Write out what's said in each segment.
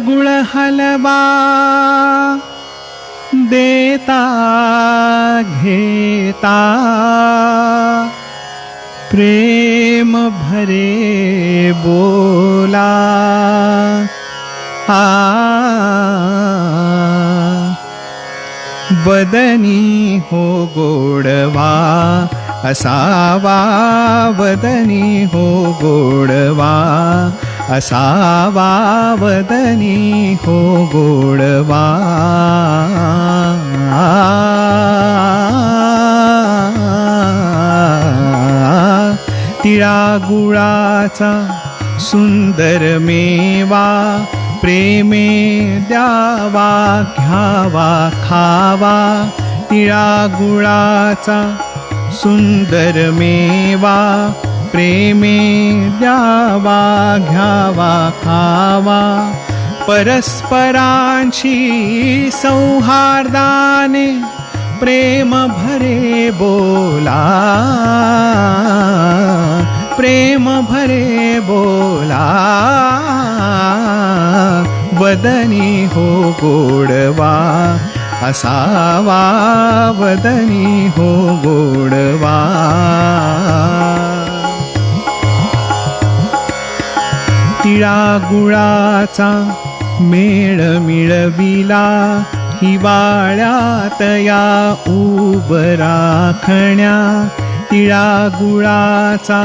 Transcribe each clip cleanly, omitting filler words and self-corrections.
गुळ हलवा देता घेता प्रेम भरे बोला वदनी हो गोडवा असावा वदनी हो गोडवा असावा वदनी हो गोडवा तिळा गुळाचा सुंदर मेवा प्रेमे द्यावा घ्यावा खावा तिळा गुळाचा सुंदर मेवा प्रेमे द्यावा घ्यावा खावा परस्परांशी सौहार्दाने प्रेम भरे बोला प्रेम भरे बोला वदनी हो गोडवा असावा वदनी हो गोडवा तिळा गुळाचा मेळ मिळविला हिवाळ्यात या उभ राखण्या तिळा गुळाचा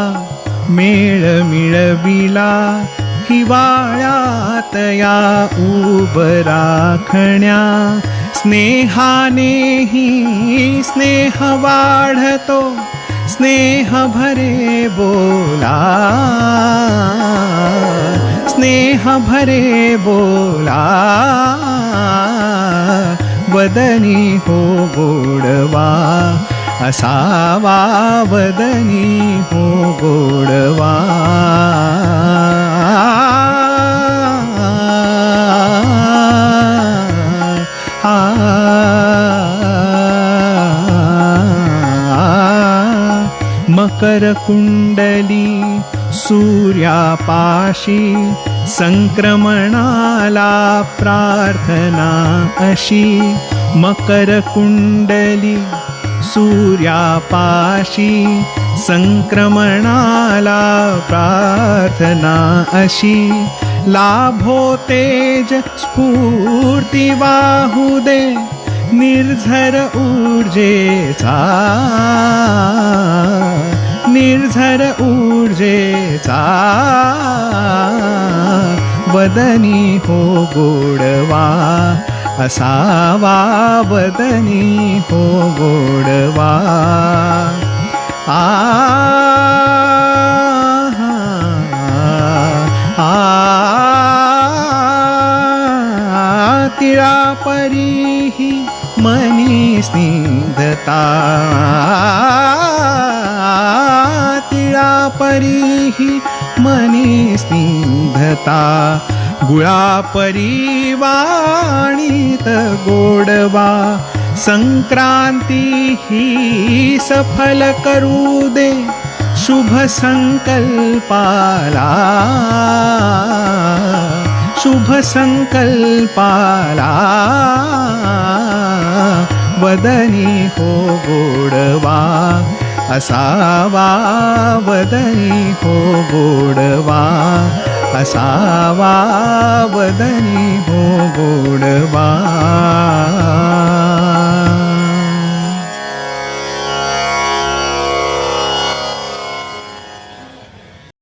मेळ मिळविला हिवाळ्यात या उभ राखण्या स्नेहानेही स्नेह वाढतो स्नेह भरे बोला स्नेह भरे बोला वदनी हो गोडवा असावा वदनी हो गोडवा मकर कुंडली सूर्यापाशी संक्रमणाला प्रार्थना अशी मकर कुंडली सूर्यापाशी संक्रमणाला प्रार्थना अशी लाभो तेज स्फूर्ती वाहू दे निर्झर ऊर्जेचा निर्झर ऊर्जेचा वदनी हो गोडवा असावा वदनी हो गोडवा तिळा परीही मनी स्निग्धता तिळा परीही मनी स्निग्धता गुळा परी वाणीत गोडवा संक्रांती ही सफल करू दे शुभ संकल्पाला शुभ संकल्पाला वदनी हो गोडवा असावा वदनी हो गोडवा असावा वदनी हो गोडवा